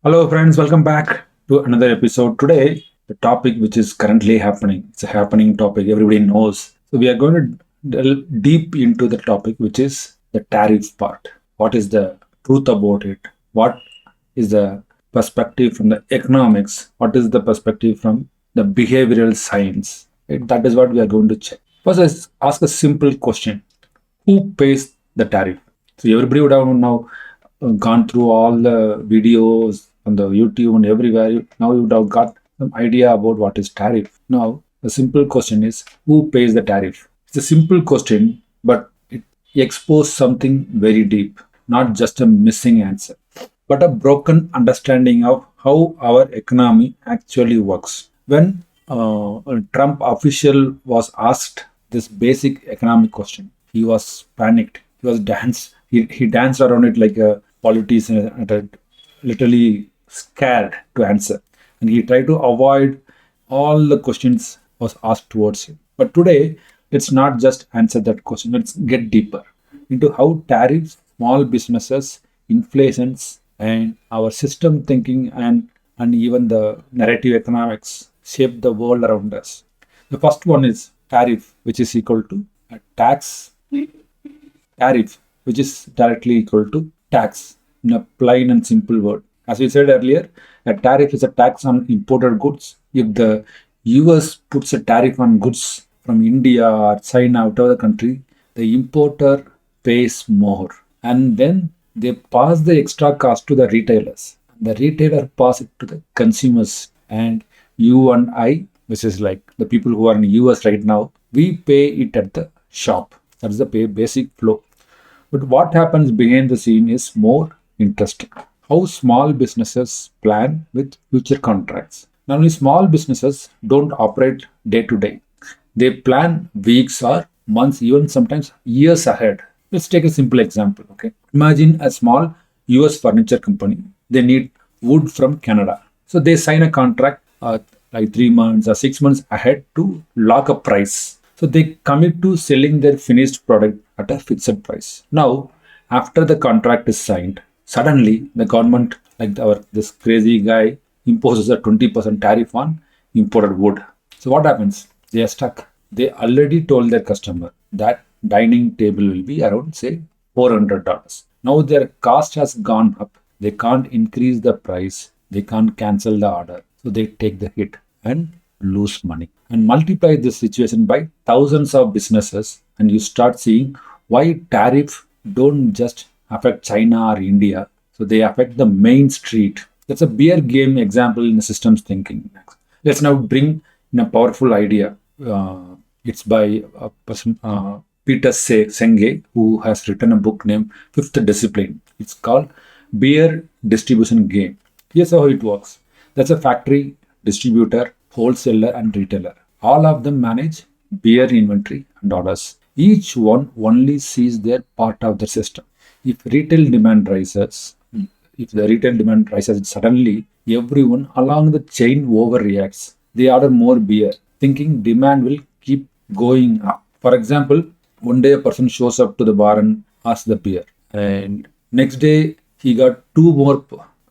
Hello, friends. Welcome back to another episode. Today, the topic which is currently happening. It's a happening topic. Everybody knows. So we are going to delve deep into the topic, which is the tariff part. What is the truth about it? What is the perspective from the economics? What is the perspective from the behavioral science? Right? That is what we are going to check. First, let's ask a simple question: who pays the tariff? So everybody would have now gone through all the videos on the YouTube and everywhere. Now you would have got some idea about what is tariff. Now the simple question is, who pays the tariff? It's a simple question, but it exposes something very deep, not just a missing answer, but a broken understanding of how our economy actually works. When a Trump official was asked this basic economic question, he was panicked. He was dance. He danced around it like a politician, literally scared to answer, and he tried to avoid all the questions was asked towards him. But today, let's not just answer that question. Let's get deeper into how tariffs, small businesses, inflations, and our system thinking and even the narrative economics shape the world around us. The first one is tariff, which is equal to a tax. Tariff, which is directly equal to tax in a plain and simple word. As we said earlier, a tariff is a tax on imported goods. If the US puts a tariff on goods from India or China, whatever the country, the importer pays more. And then they pass the extra cost to the retailers. The retailer pass it to the consumers. And you and I, which is like the people who are in US right now, we pay it at the shop. That's the basic flow. But what happens behind the scene is more interesting. How small businesses plan with future contracts. Not only small businesses don't operate day to day, they plan weeks or months, even sometimes years ahead. Let's take a simple example. Okay, imagine a small US furniture company. They need wood from Canada. So they sign a contract like 3 months or 6 months ahead to lock a price. So they commit to selling their finished product at a fixed price. Now, after the contract is signed, suddenly the government, like our this crazy guy, imposes a 20% tariff on imported wood. So what happens? They are stuck. They already told their customer that dining table will be around say $400. Now their cost has gone up. They can't increase the price. They can't cancel the order. So they take the hit and lose money. And multiply this situation by thousands of businesses, and you start seeing why tariff don't just affect China or India. So they affect the main street. That's a beer game example in the systems thinking. Let's now bring in a powerful idea. It's by a person, Peter Senge, who has written a book named Fifth Discipline. It's called Beer Distribution Game. Here's how it works. That's a factory, distributor, wholesaler, and retailer. All of them manage beer inventory and orders. Each one only sees their part of the system. If retail demand rises, if the retail demand rises suddenly, everyone along the chain overreacts. They order more beer, thinking demand will keep going up. For example, one day a person shows up to the bar and asks the beer, and next day he got two more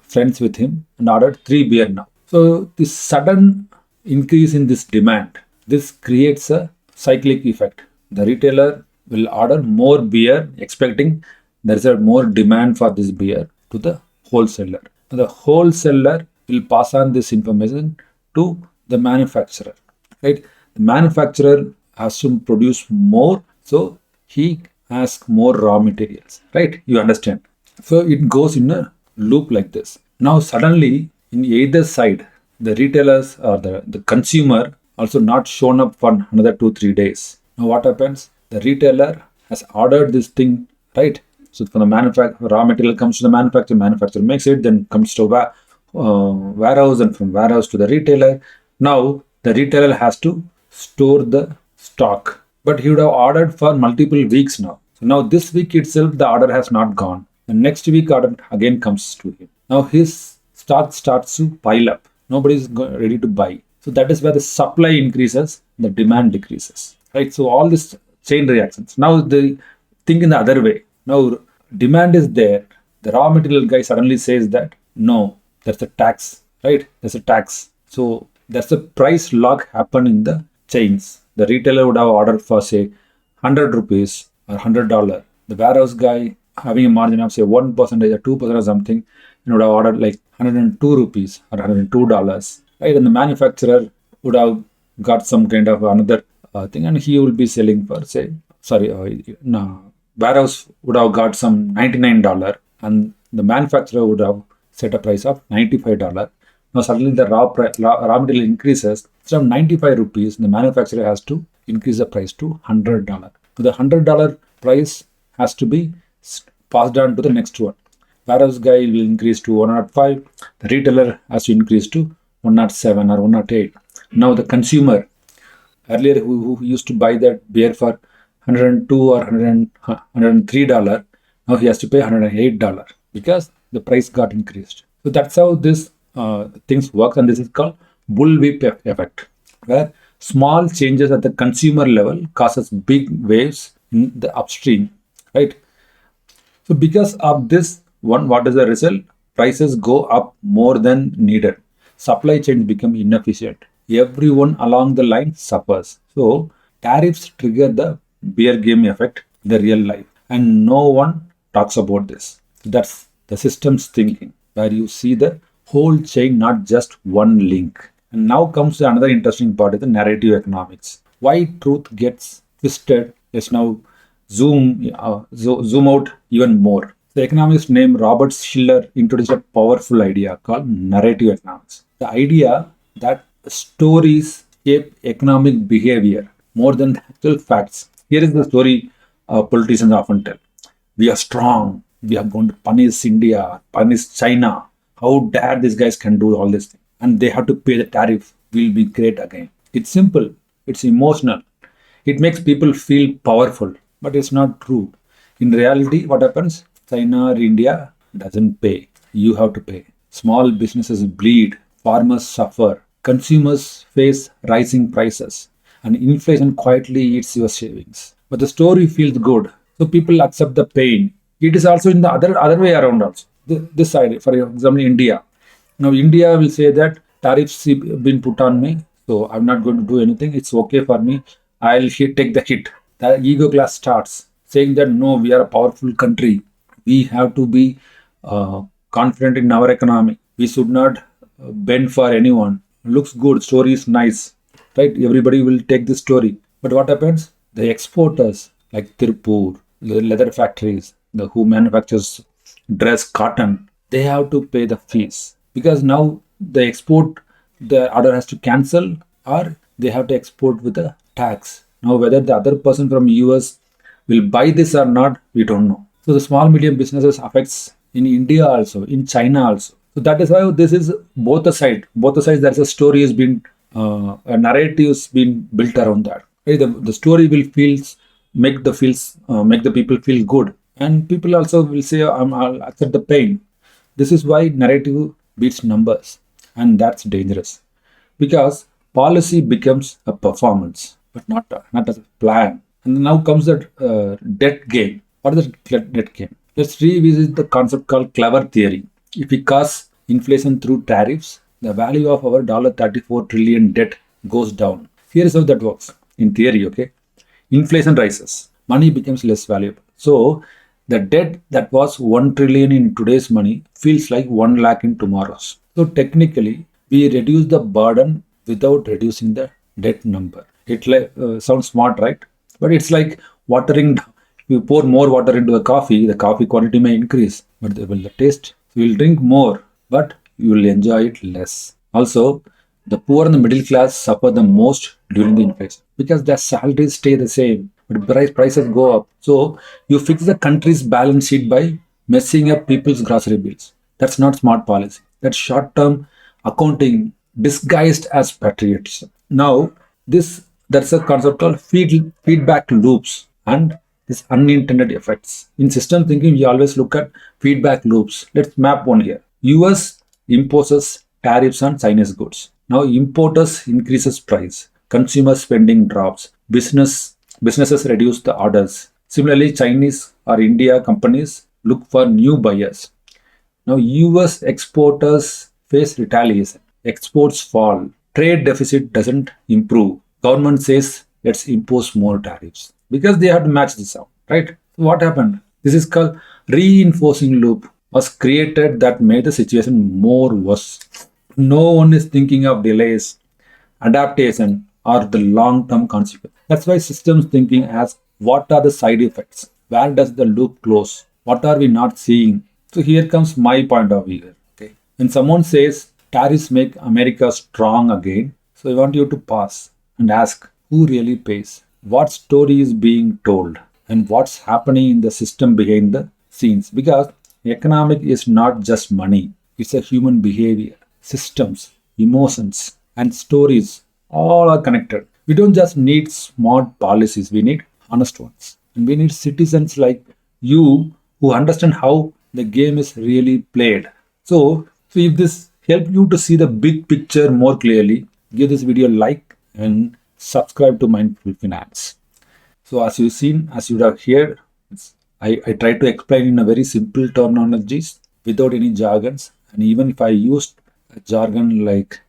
friends with him and ordered three beer now. So this sudden increase in this demand, this creates a cyclic effect. The retailer will order more beer, expecting there is a more demand for this beer to the wholesaler. The wholesaler will pass on this information to the manufacturer. Right? The manufacturer has to produce more, so he asks more raw materials. Right? You understand? So it goes in a loop like this. Now suddenly, in either side, the retailers or the consumer also not shown up for another 2 3 days. Now what happens? The retailer has ordered this thing, right? So from the manufacturer, raw material comes to the manufacturer makes it, then comes to warehouse, and from warehouse to the retailer. Now the retailer has to store the stock, but he would have ordered for multiple weeks now. So now this week itself, the order has not gone. The next week order again comes to him. Now his stock starts to pile up. Nobody is ready to buy. So that is where the supply increases, the demand decreases. Right. So all this chain reactions. Now the think in the other way. Now demand is there. The raw material guy suddenly says that no, There's a tax, right? There's a tax. So there's a price lock happen in the chains. The retailer would have ordered for say 100 rupees or $100. The warehouse guy having a margin of say 1% or 2% or something, and would have ordered like 102 rupees or $102, right? And the manufacturer would have got some kind of another thing, and he will be selling for say, sorry, no, warehouse would have got some $99, and the manufacturer would have set a price of $95. Now suddenly the raw material increases. Instead of 95 rupees, the manufacturer has to increase the price to $100. So the $100 price has to be passed on to the next one. Warehouse guy will increase to 105. The retailer has to increase to 107 or 108. Now the consumer, earlier who used to buy that beer for 102 or $103, now he has to pay $108 because the price got increased. So that's how this things work, and this is called bullwhip effect, where small changes at the consumer level causes big waves in the upstream, right? So because of this one, what is the result? Prices go up more than needed. Supply chains become inefficient. Everyone along the line suffers. So tariffs trigger the beer game effect in the real life, and no one talks about this. That's the system's thinking, where you see the whole chain, not just one link. And now comes another interesting part of the narrative economics. Why truth gets twisted. Let's now zoom out even more. The economist named Robert Schiller introduced a powerful idea called narrative economics. The idea that stories shape economic behavior more than the actual facts. Here is the story politicians often tell. We are strong. We are going to punish India, punish China. How dare these guys can do all this thing? And they have to pay the tariff. We'll be great again. It's simple. It's emotional. It makes people feel powerful, but it's not true. In reality, what happens? China or India doesn't pay. You have to pay. Small businesses bleed. Farmers suffer. Consumers face rising prices. And inflation quietly eats your savings. But the story feels good. So people accept the pain. It is also in the other way around also. This side, for example, India. Now India will say that tariffs have been put on me, so I'm not going to do anything. It's okay for me. Take the hit. The ego class starts saying that no, we are a powerful country. We have to be confident in our economy. We should not bend for anyone. Looks good. Story is nice, right? Everybody will take this story. But what happens? The exporters like Tirupur, the leather factories, the who manufactures dress, cotton, they have to pay the fees because now the order has to cancel, or they have to export with a tax. Now whether the other person from US will buy this or not, we don't know. So the small medium businesses affects in India also, in China also. So that is why this is both the sides. Both the sides. There's a story has been a narrative has been built around that. Right? The story will make the people feel good, and people also will say, I'll accept the pain. This is why narrative beats numbers, and that's dangerous because policy becomes a performance, but not a plan. And now comes the debt game. What is the debt game? Let's revisit the concept called clever theory. If we cause inflation through tariffs, the value of our $34 trillion debt goes down. Here is how that works in theory. Okay, inflation rises, money becomes less valuable. So the debt that was 1 trillion in today's money feels like 1 lakh in tomorrow's. So technically, we reduce the burden without reducing the debt number. It sounds smart, right? But it's like watering. You pour more water into the coffee quantity may increase, but the taste, you will drink more, but you will enjoy it less. Also, the poor and the middle class suffer the most during the inflation because their salaries stay the same, but prices go up. So you fix the country's balance sheet by messing up people's grocery bills. That's not smart policy. That's short-term accounting disguised as patriotism. Now, that's a concept called feedback loops and this unintended effects. In system thinking, we always look at feedback loops. Let's map one here. US imposes tariffs on Chinese goods. Now importers increases price. Consumer spending drops. Businesses reduce the orders. Similarly, Chinese or India companies look for new buyers. Now US exporters face retaliation. Exports fall. Trade deficit doesn't improve. Government says let's impose more tariffs because they have to match this out, right? So what happened? This is called reinforcing loop was created that made the situation more worse. No one is thinking of delays, adaptation, or the long-term consequence. That's why systems thinking asks what are the side effects? Where does the loop close? What are we not seeing? So here comes my point of view. Okay. When someone says tariffs make America strong again, so I want you to pause and ask who really pays, what story is being told, and what's happening in the system behind the scenes. Because economic is not just money, it's a human behavior, systems, emotions, and stories all are connected. We don't just need smart policies, we need honest ones. And we need citizens like you who understand how the game is really played. So if this helped you to see the big picture more clearly, give this video a like and subscribe to Mindful Finance. So as you've seen, as you have heard, I try to explain in a very simple terminologies without any jargons. And even if I used a jargon like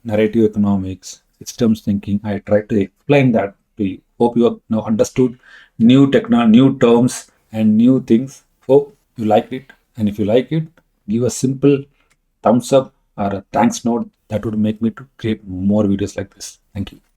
narrative economics, systems thinking, I try to explain that to you. Hope you have now understood new terms and new things. Hope you liked it. And if you like it, give a simple thumbs up or a thanks note. That would make me to create more videos like this. Thank you.